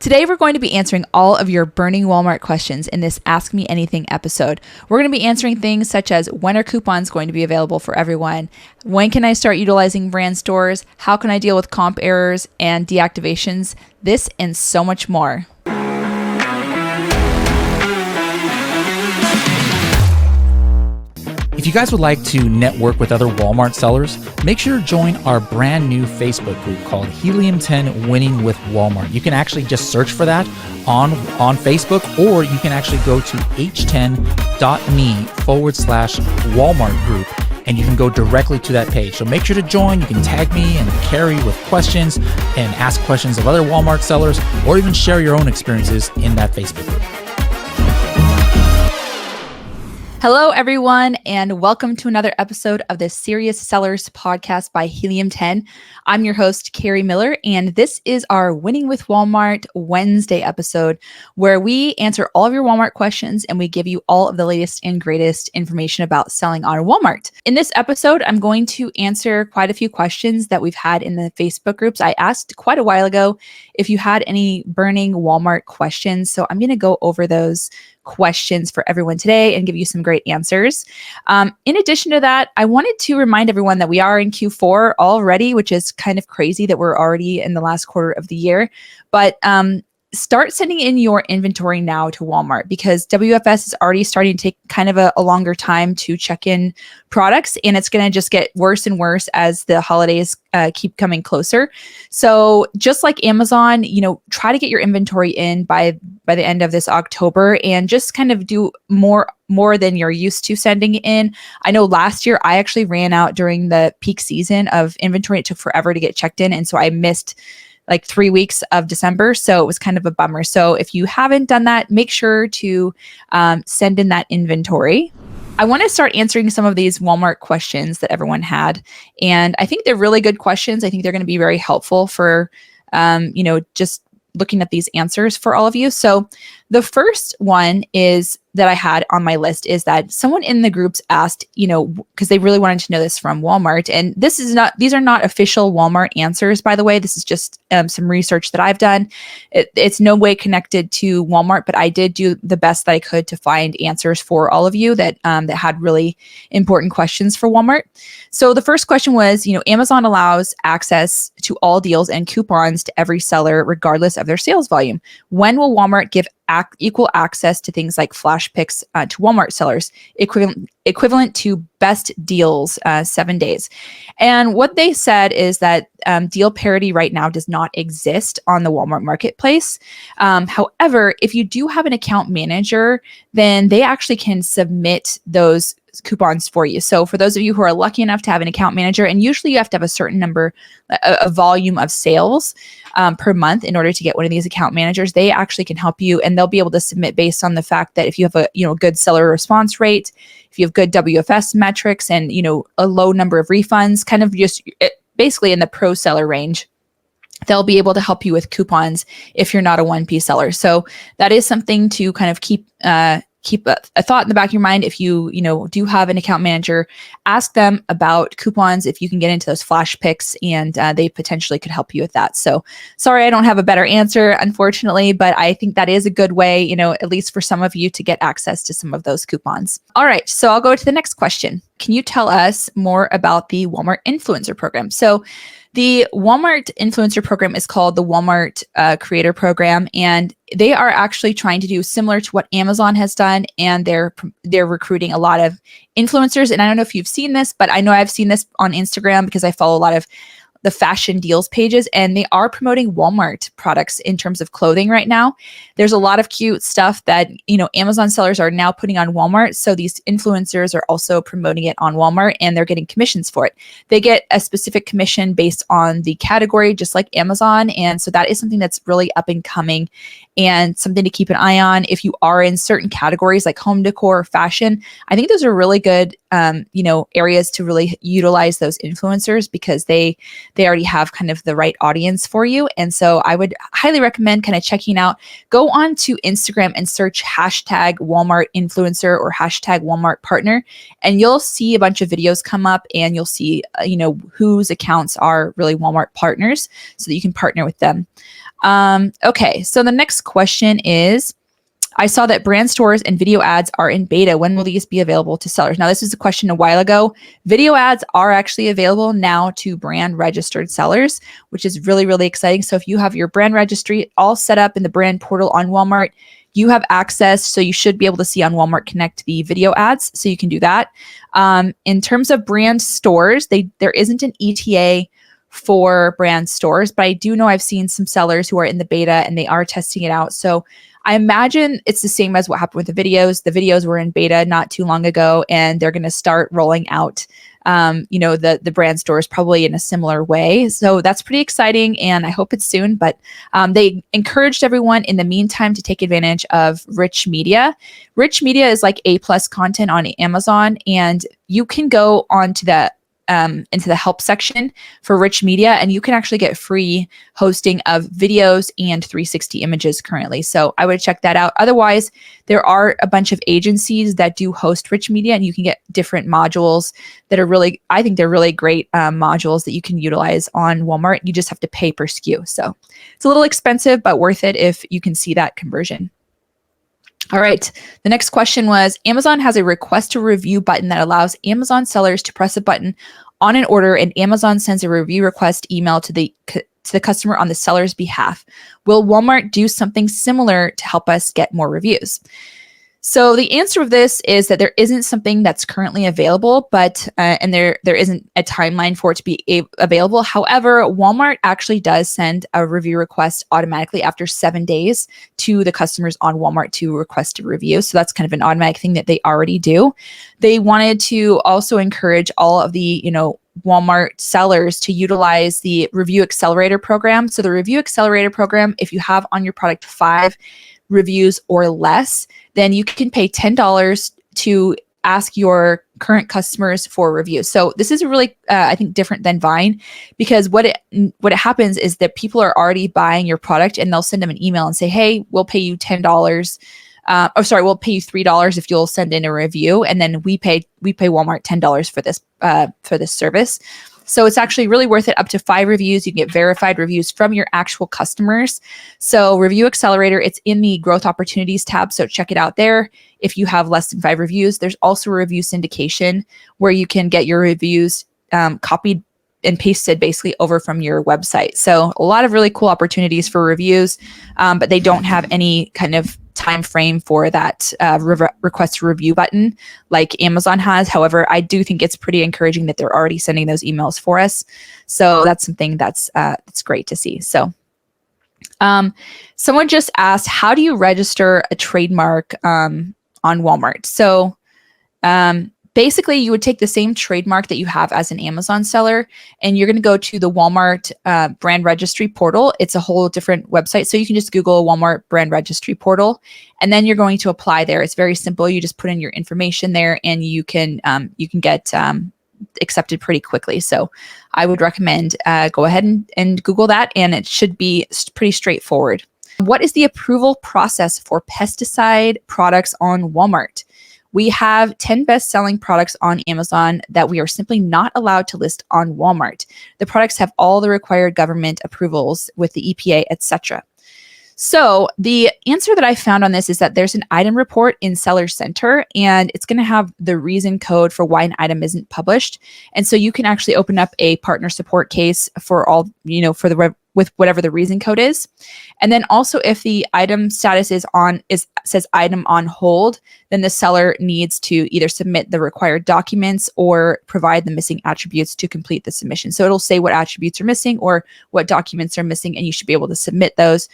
Today, we're going to be answering all of your burning Walmart questions in this Ask Me Anything episode. We're going to be answering things such as when are coupons going to be available for everyone? When can I start utilizing brand stores? How can I deal with comp errors and deactivations? This and so much more. If you guys would like to network with other Walmart sellers, make sure to join our brand new Facebook group called Helium 10 Winning with Walmart. You can actually just search for that on Facebook, or you can actually go to h10.me/Walmart group, and you can go directly to that page. So make sure to join. You can tag me and Carrie with questions and ask questions of other Walmart sellers, or even share your own experiences in that Facebook group. Hello, everyone, and welcome to another episode of the Serious Sellers podcast by Helium 10. I'm your host, Carrie Miller, and this is our Winning with Walmart Wednesday episode, where we answer all of your Walmart questions and we give you all of the latest and greatest information about selling on Walmart. In this episode, I'm going to answer quite a few questions that we've had in the Facebook groups. I asked quite a while ago if you had any burning Walmart questions, so I'm going to go over those questions for everyone today and give you some great answers. In addition to that, I wanted to remind everyone that we are in Q4 already, which is kind of crazy that we're already in the last quarter of the year. But start sending in your inventory now to Walmart, because WFS is already starting to take kind of a longer time to check in products, and it's going to just get worse and worse as the holidays keep coming closer. So just like Amazon, try to get your inventory in by the end of this October, and just kind of do more than you're used to sending in. I know last year I actually ran out during the peak season of inventory. It took forever to get checked in, and so I missed like 3 weeks of December. So it was kind of a bummer. So if you haven't done that, make sure to send in that inventory. I want to start answering some of these Walmart questions that everyone had. And I think they're really good questions. I think they're going to be very helpful for, just looking at these answers for all of you. So the first one is that I had on my list is that someone in the groups asked, because they really wanted to know this from Walmart. And these are not official Walmart answers, by the way. This is just some research that I've done. It's no way connected to Walmart, but I did do the best that I could to find answers for all of you that had really important questions for Walmart. So the first question was, Amazon allows access to all deals and coupons to every seller, regardless of their sales volume. When will Walmart give equal access to things like flash picks to Walmart sellers, equivalent to best deals 7 days? And what they said is that deal parity right now does not exist on the Walmart marketplace. However, if you do have an account manager, then they actually can submit those coupons for you. So for those of you who are lucky enough to have an account manager, and usually you have to have a certain number, a volume of sales per month in order to get one of these account managers, they actually can help you, and they'll be able to submit based on the fact that if you have a good seller response rate, if you have good WFS metrics, and a low number of refunds, kind of just basically in the pro seller range, they'll be able to help you with coupons if you're not a 1P seller. So that is something to kind of keep a thought in the back of your mind. If you do have an account manager, ask them about coupons if you can get into those flash picks, and they potentially could help you with that. So sorry, I don't have a better answer, unfortunately, but I think that is a good way, at least for some of you, to get access to some of those coupons. All right, so I'll go to the next question. Can you tell us more about the Walmart Influencer Program? So the Walmart Influencer Program is called the Walmart Creator Program, and they are actually trying to do similar to what Amazon has done, and they're recruiting a lot of influencers. And I don't know if you've seen this, but I know I've seen this on Instagram because I follow a lot of the fashion deals pages, and they are promoting Walmart products in terms of clothing right now. There's a lot of cute stuff that, Amazon sellers are now putting on Walmart. So these influencers are also promoting it on Walmart, and they're getting commissions for it. They get a specific commission based on the category, just like Amazon. And so that is something that's really up and coming and something to keep an eye on. If you are in certain categories like home decor or fashion, I think those are really good areas to really utilize those influencers, because they already have kind of the right audience for you. And so I would highly recommend kind of checking out, go on to Instagram and search hashtag Walmart influencer or hashtag Walmart partner, and you'll see a bunch of videos come up, and you'll see, whose accounts are really Walmart partners, so that you can partner with them. Okay, so the next question is, I saw that brand stores and video ads are in beta. When will these be available to sellers? Now, this is a question a while ago. Video ads are actually available now to brand registered sellers, which is really, really exciting. So if you have your brand registry all set up in the brand portal on Walmart, you have access. So you should be able to see on Walmart Connect the video ads. So you can do that. In terms of brand stores, there isn't an ETA for brand stores, but I do know I've seen some sellers who are in the beta and they are testing it out. So I imagine it's the same as what happened with the videos. The videos were in beta not too long ago, and they're going to start rolling out, the brand stores probably in a similar way. So that's pretty exciting, and I hope it's soon. But they encouraged everyone in the meantime to take advantage of rich media. Rich media is like A+ content on Amazon, and you can go onto into the help section for rich media, and you can actually get free hosting of videos and 360 images currently. So I would check that out. Otherwise, there are a bunch of agencies that do host rich media, and you can get different modules that are I think they're really great modules that you can utilize on Walmart. You just have to pay per SKU. So it's a little expensive, but worth it if you can see that conversion. All right. The next question was, Amazon has a request to review button that allows Amazon sellers to press a button on an order, and Amazon sends a review request email to the customer on the seller's behalf. Will Walmart do something similar to help us get more reviews? So the answer of this is that there isn't something that's currently available, but and there isn't a timeline for it to be available. However, Walmart actually does send a review request automatically after 7 days to the customers on Walmart to request a review. So that's kind of an automatic thing that they already do. They wanted to also encourage all of the, Walmart sellers to utilize the Review Accelerator program. So the Review Accelerator program, if you have on your product 5 reviews or less, then you can pay $10 to ask your current customers for a review. So this is really, I think, different than Vine, because what it happens is that people are already buying your product, and they'll send them an email and say, hey, we'll pay you $10. We'll pay you $3 if you'll send in a review, and then we pay Walmart $10 for this service. So it's actually really worth it. Up to 5 reviews, you can get verified reviews from your actual customers. So Review Accelerator, it's in the Growth Opportunities tab, so check it out there. If you have less than 5 reviews, there's also a review syndication where you can get your reviews copied and pasted basically over from your website. So a lot of really cool opportunities for reviews, but they don't have any kind of time frame for that request to review button like Amazon has. However, I do think it's pretty encouraging that they're already sending those emails for us. So that's something that's great to see. So someone just asked, how do you register a trademark on Walmart? So basically, you would take the same trademark that you have as an Amazon seller, and you're going to go to the Walmart brand registry portal. It's a whole different website. So you can just Google Walmart brand registry portal, and then you're going to apply there. It's very simple. You just put in your information there, and you can get accepted pretty quickly. So I would recommend go ahead and Google that, and it should be pretty straightforward. What is the approval process for pesticide products on Walmart? We have 10 best-selling products on Amazon that we are simply not allowed to list on Walmart. The products have all the required government approvals with the EPA, etc. So the answer that I found on this is that there's an item report in Seller Center, and it's going to have the reason code for why an item isn't published. And so you can actually open up a partner support case for all, with whatever the reason code is. And then also, if the item status says item on hold, then the seller needs to either submit the required documents or provide the missing attributes to complete the submission. So it'll say what attributes are missing or what documents are missing, and you should be able to submit those.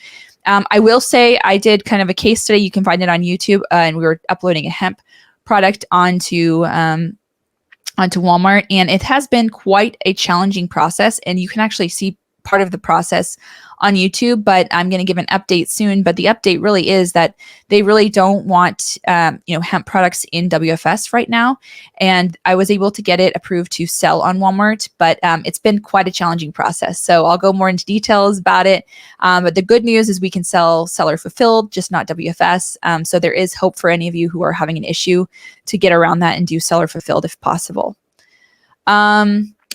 I will say I did kind of a case study. You can find it on YouTube, and we were uploading a hemp product onto Walmart, and it has been quite a challenging process. And you can actually see part of the process on YouTube, but I'm going to give an update soon. But the update really is that they really don't want, hemp products in WFS right now. And I was able to get it approved to sell on Walmart, but it's been quite a challenging process. So I'll go more into details about it. But the good news is we can sell seller fulfilled, just not WFS. So there is hope for any of you who are having an issue to get around that and do seller fulfilled if possible.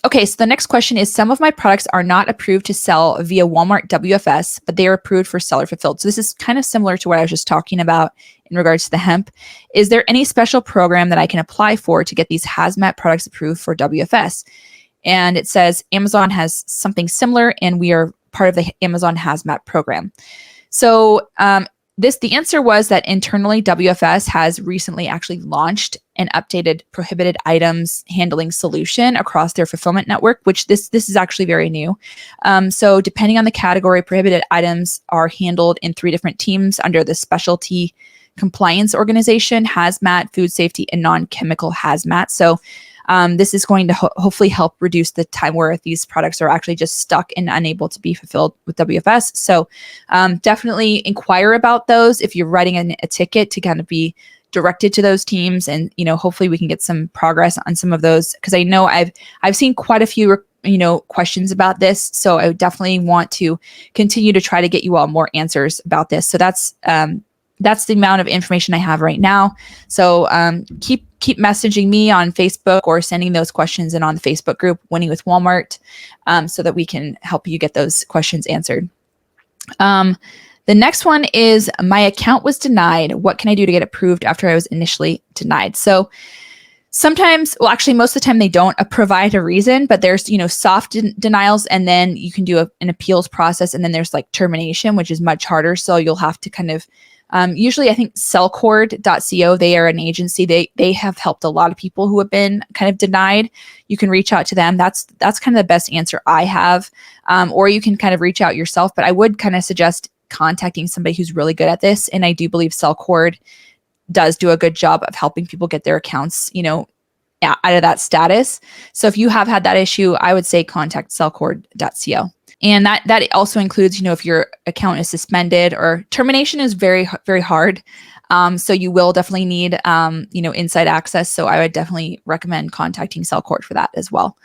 Okay, so the next question is, some of my products are not approved to sell via Walmart WFS, but they are approved for seller fulfilled. So this is kind of similar to what I was just talking about in regards to the hemp. Is there any special program that I can apply for to get these hazmat products approved for WFS? And it says Amazon has something similar, and we are part of the Amazon hazmat program. So the answer was that internally, WFS has recently actually launched an updated prohibited items handling solution across their fulfillment network, which this is actually very new. So depending on the category, prohibited items are handled in 3 different teams under the specialty compliance organization, hazmat, food safety, and non-chemical hazmat. So this is going to hopefully help reduce the time where these products are actually just stuck and unable to be fulfilled with WFS. So definitely inquire about those if you're writing a ticket to kind of be directed to those teams, and hopefully we can get some progress on some of those, because I know I've seen quite a few questions about this. So I definitely want to continue to try to get you all more answers about this. So that's the amount of information I have right now. So keep messaging me on Facebook or sending those questions in on the Facebook group, Winning with Walmart, so that we can help you get those questions answered. The next one is, my account was denied. What can I do to get approved after I was initially denied? So sometimes, well, actually, most of the time they don't provide a reason, but there's, soft denials, and then you can do an appeals process, and then there's like termination, which is much harder. So you'll have to kind of, usually I think sellcord.co, they are an agency. They have helped a lot of people who have been kind of denied. You can reach out to them. That's kind of the best answer I have. Or you can kind of reach out yourself, but I would kind of suggest contacting somebody who's really good at this. And I do believe Sellcord does do a good job of helping people get their accounts, out of that status. So if you have had that issue, I would say contact sellcord.co. And that also includes, if your account is suspended, or termination is very, very hard. So you will definitely need, inside access. So I would definitely recommend contacting Sellcord for that as well.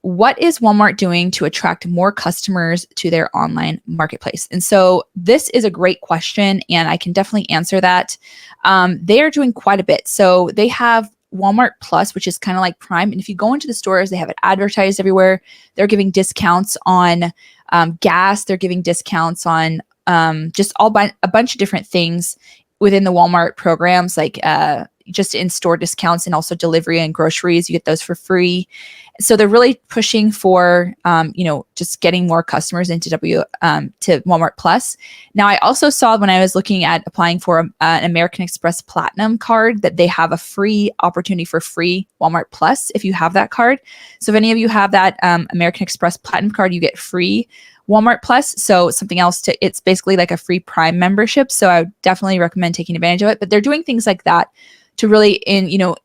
What is Walmart doing to attract more customers to their online marketplace? And so this is a great question, and I can definitely answer that. They are doing quite a bit. So they have Walmart Plus, which is kind of like Prime. And if you go into the stores, they have it advertised everywhere. They're giving discounts on gas. They're giving discounts on just a bunch of different things within the Walmart programs, like just in-store discounts, and also delivery and groceries. You get those for free. So they're really pushing for, just getting more customers into to Walmart Plus. Now, I also saw when I was looking at applying for an American Express Platinum card that they have a free opportunity for free Walmart Plus if you have that card. So if any of you have that American Express Platinum card, you get free Walmart Plus. So something else it's basically like a free Prime membership. So I would definitely recommend taking advantage of it. But they're doing things like that to really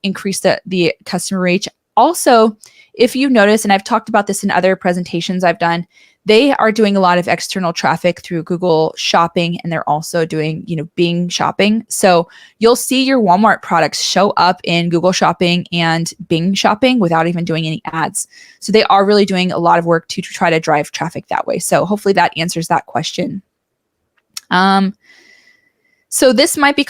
increase the customer reach. Also, if you notice, and I've talked about this in other presentations I've done, they are doing a lot of external traffic through Google Shopping, and they're also doing, Bing Shopping. So you'll see your Walmart products show up in Google Shopping and Bing Shopping without even doing any ads. So they are really doing a lot of work to try to drive traffic that way. So hopefully that answers that question. So this might be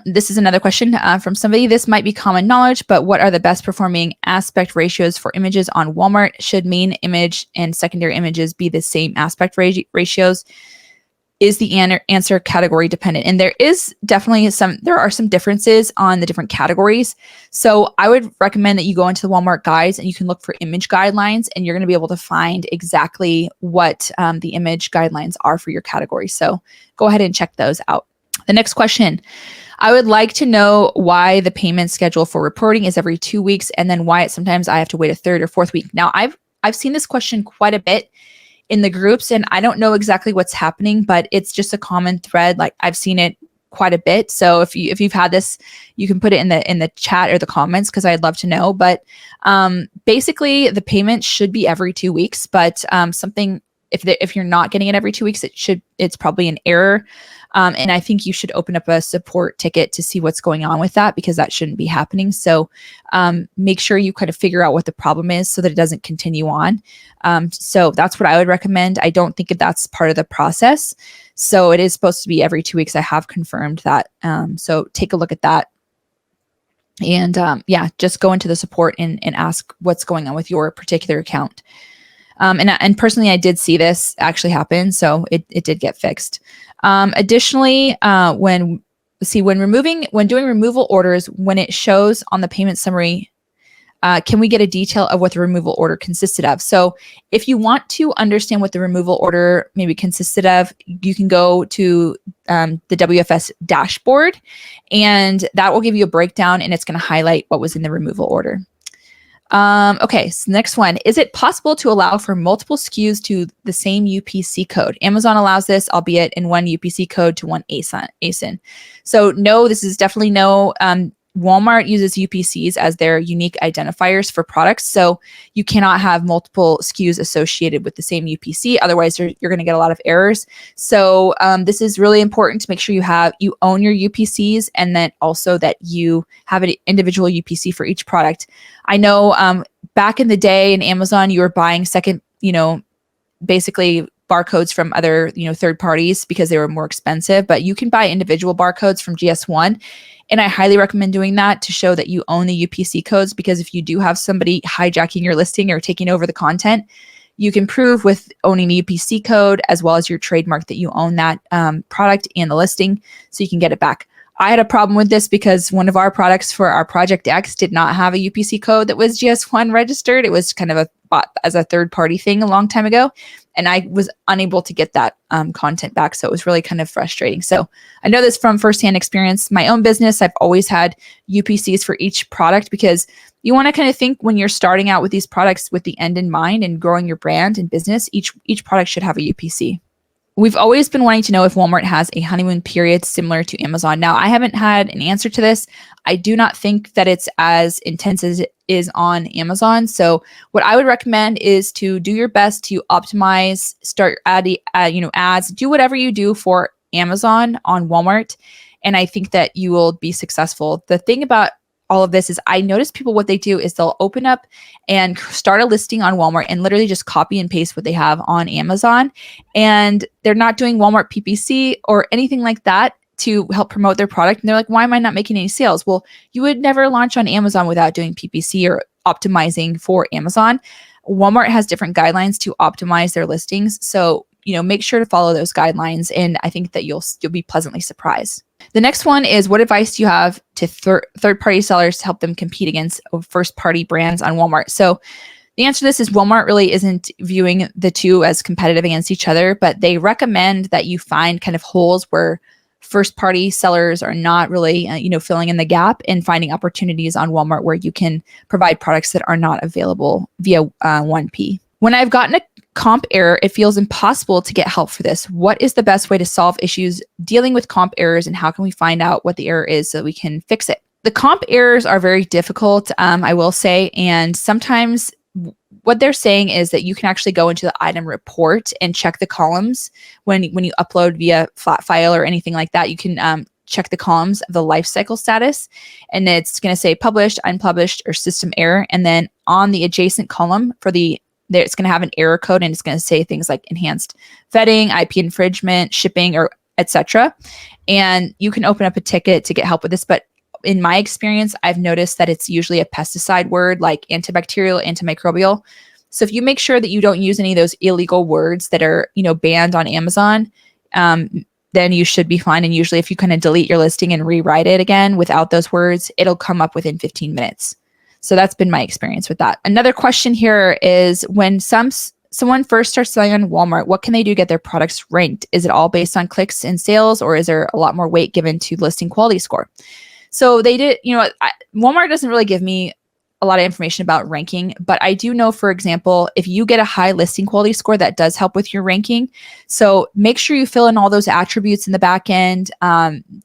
this is another question from somebody. This might be common knowledge, but what are the best performing aspect ratios for images on Walmart? Should main image and secondary images be the same aspect ratios? Is the answer category dependent? And there is definitely there are some differences on the different categories. So I would recommend that you go into the Walmart guides and you can look for image guidelines, and you're going to be able to find exactly what the image guidelines are for your category. So go ahead and check those out. The next question, I would like to know why the payment schedule for reporting is every 2 weeks, and then why sometimes I have to wait a third or fourth week. Now, I've seen this question quite a bit in the groups, and I don't know exactly what's happening, but it's just a common thread. Like, I've seen it quite a bit. So if you've had this, you can put it in the chat or the comments, because I'd love to know. But basically, the payment should be every 2 weeks. But if you're not getting it every 2 weeks, it's probably an error. And I think you should open up a support ticket to see what's going on with that, because that shouldn't be happening. So make sure you kind of figure out what the problem is so that it doesn't continue on. So that's what I would recommend. I don't think that's part of the process. So it is supposed to be every 2 weeks. I have confirmed that. So take a look at that. And just go into the support and ask what's going on with your particular account. And personally, I did see this actually happen, so it did get fixed. Additionally, when doing removal orders, when it shows on the payment summary, can we get a detail of what the removal order consisted of? So if you want to understand what the removal order maybe consisted of, you can go to the WFS dashboard, and that will give you a breakdown, and it's going to highlight what was in the removal order. Okay, so next one. Is it possible to allow for multiple SKUs to the same UPC code? Amazon allows this, albeit in one UPC code to one ASIN. So no, this is definitely no. Walmart uses UPCs as their unique identifiers for products. So you cannot have multiple SKUs associated with the same UPC. Otherwise, you're going to get a lot of errors. So this is really important to make sure you own your UPCs, and then also that you have an individual UPC for each product. I know back in the day in Amazon, you were buying basically barcodes from other, third parties because they were more expensive, but you can buy individual barcodes from GS1. And I highly recommend doing that to show that you own the UPC codes, because if you do have somebody hijacking your listing or taking over the content, you can prove with owning the UPC code as well as your trademark that you own that product and the listing, so you can get it back. I had a problem with this because one of our products for our Project X did not have a UPC code that was GS1 registered. It was kind of bought as a third-party thing a long time ago, and I was unable to get that content back. So it was really kind of frustrating. So I know this from firsthand experience. My own business, I've always had UPCs for each product, because you want to kind of think when you're starting out with these products with the end in mind and growing your brand and business, each product should have a UPC. We've always been wanting to know if Walmart has a honeymoon period similar to Amazon. Now, I haven't had an answer to this. I do not think that it's as intense as it is on Amazon. So what I would recommend is to do your best to optimize, start adding, ads, do whatever you do for Amazon on Walmart. And I think that you will be successful. The thing about all of this is I notice people, what they do is they'll open up and start a listing on Walmart and literally just copy and paste what they have on Amazon. And they're not doing Walmart PPC or anything like that to help promote their product. And they're like, why am I not making any sales? Well, you would never launch on Amazon without doing PPC or optimizing for Amazon. Walmart has different guidelines to optimize their listings. So, make sure to follow those guidelines. And I think that you'll be pleasantly surprised. The next one is, what advice do you have to third-party sellers to help them compete against first-party brands on Walmart? So the answer to this is Walmart really isn't viewing the two as competitive against each other, but they recommend that you find kind of holes where first-party sellers are not really, filling in the gap, and finding opportunities on Walmart where you can provide products that are not available via 1P. When I've gotten a comp error, it feels impossible to get help for this. What is the best way to solve issues dealing with comp errors, and how can we find out what the error is so that we can fix it? The comp errors are very difficult, I will say, and sometimes what they're saying is that you can actually go into the item report and check the columns when you upload via flat file or anything like that. You can check the columns of the life cycle status, and it's going to say published, unpublished, or system error. And then on the adjacent column it's going to have an error code, and it's going to say things like enhanced vetting, IP infringement, shipping, or etc. And you can open up a ticket to get help with this. But in my experience, I've noticed that it's usually a pesticide word like antibacterial, antimicrobial. So if you make sure that you don't use any of those illegal words that are, banned on Amazon, then you should be fine. And usually if you kind of delete your listing and rewrite it again without those words, it'll come up within 15 minutes. So that's been my experience with that. Another question here is, when someone first starts selling on Walmart, what can they do to get their products ranked? Is it all based on clicks and sales, or is there a lot more weight given to listing quality score? So they did, Walmart doesn't really give me a lot of information about ranking, but I do know, for example, if you get a high listing quality score, that does help with your ranking. So make sure you fill in all those attributes in the back end.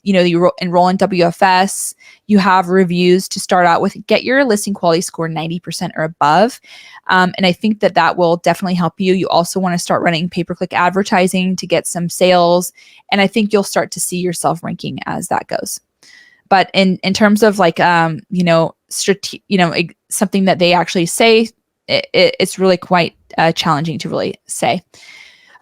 You enroll in WFS, you have reviews to start out with, get your listing quality score 90% or above. And I think that will definitely help you. You also want to start running pay-per-click advertising to get some sales. And I think you'll start to see yourself ranking as that goes. But in terms of like, something that they actually say, it's really quite challenging to really say.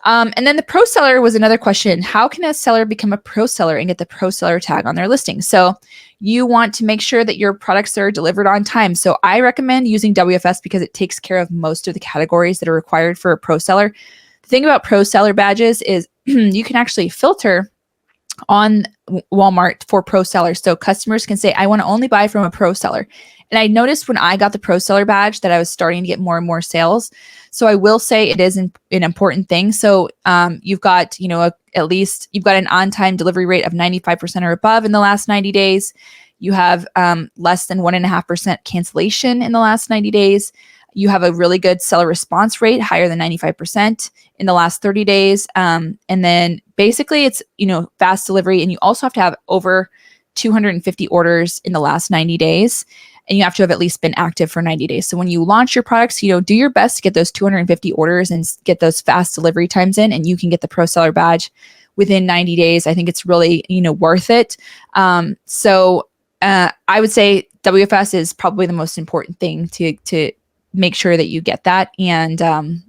And then the pro seller was another question. How can a seller become a pro seller and get the pro seller tag on their listing? So you want to make sure that your products are delivered on time. So I recommend using WFS because it takes care of most of the categories that are required for a pro seller. The thing about pro seller badges is you can actually filter on Walmart for pro sellers. So customers can say, I want to only buy from a pro seller. And I noticed when I got the pro seller badge that I was starting to get more and more sales. So I will say it is an important thing. So you've got, at least you've got an on-time delivery rate of 95% or above in the last 90 days. You have less than 1.5% cancellation in the last 90 days. You have a really good seller response rate, higher than 95% in the last 30 days. And then basically it's, fast delivery. And you also have to have over 250 orders in the last 90 days. And you have to have at least been active for 90 days. So when you launch your products, do your best to get those 250 orders and get those fast delivery times in, and you can get the pro seller badge within 90 days. I think it's really, worth it. So I would say WFS is probably the most important thing to make sure that you get that. And and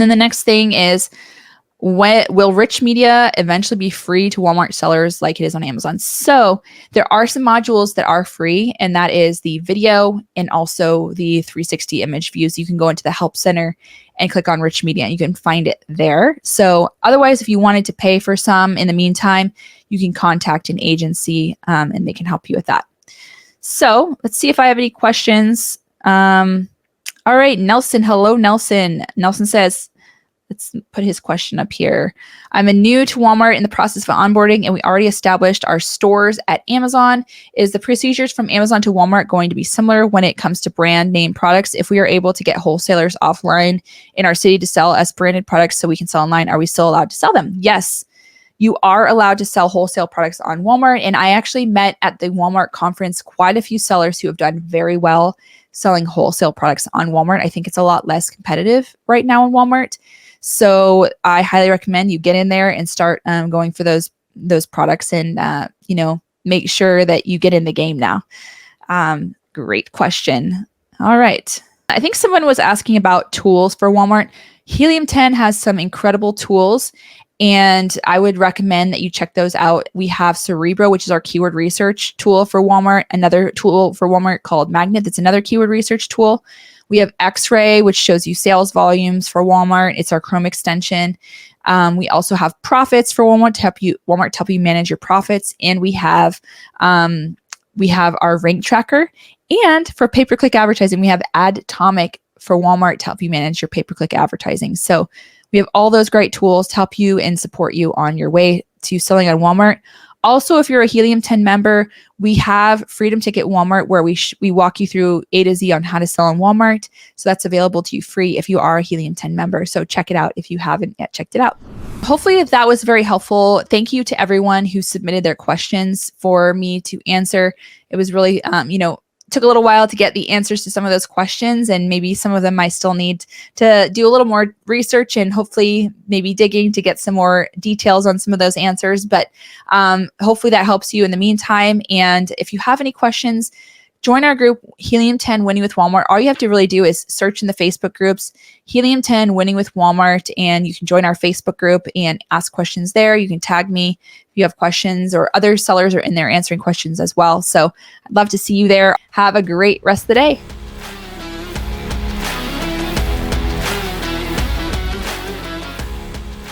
then the next thing is, will rich media eventually be free to Walmart sellers like it is on Amazon? So there are some modules that are free, and that is the video and also the 360 image views. You can go into the help center and click on rich media and you can find it there. So otherwise, if you wanted to pay for some in the meantime, you can contact an agency and they can help you with that. So let's see if I have any questions. All right, Nelson. Hello, Nelson. Nelson says, let's put his question up here. I'm new to Walmart in the process of onboarding, and we already established our stores at Amazon. Is the procedures from Amazon to Walmart going to be similar when it comes to brand name products? If we are able to get wholesalers offline in our city to sell as branded products so we can sell online, are we still allowed to sell them? Yes, you are allowed to sell wholesale products on Walmart. And I actually met at the Walmart conference quite a few sellers who have done very well selling wholesale products on Walmart. I think it's a lot less competitive right now in Walmart. So I highly recommend you get in there and start going for those products and, make sure that you get in the game now. Great question. All right. I think someone was asking about tools for Walmart. Helium 10 has some incredible tools, and I would recommend that you check those out. We have Cerebro, which is our keyword research tool for Walmart. Another tool for Walmart called Magnet, that's another keyword research tool. We have X-Ray, which shows you sales volumes for Walmart. It's our Chrome extension. We also have Profits for Walmart to help you manage your profits. And we have our rank tracker. And for pay-per-click advertising, we have Adtomic for Walmart to help you manage your pay-per-click advertising. So we have all those great tools to help you and support you on your way to selling on Walmart. Also, if you're a Helium 10 member, we have Freedom Ticket Walmart, where we walk you through A to Z on how to sell on Walmart. So that's available to you free if you are a Helium 10 member. So check it out if you haven't yet checked it out. Hopefully that was very helpful. Thank you to everyone who submitted their questions for me to answer. It was really, took a little while to get the answers to some of those questions, and maybe some of them I still need to do a little more research and hopefully maybe digging to get some more details on some of those answers. But hopefully that helps you in the meantime. And if you have any questions, join our group, Helium 10 Winning with Walmart. All you have to really do is search in the Facebook groups, Helium 10 Winning with Walmart, and you can join our Facebook group and ask questions there. You can tag me if you have questions, or other sellers are in there answering questions as well. So I'd love to see you there. Have a great rest of the day.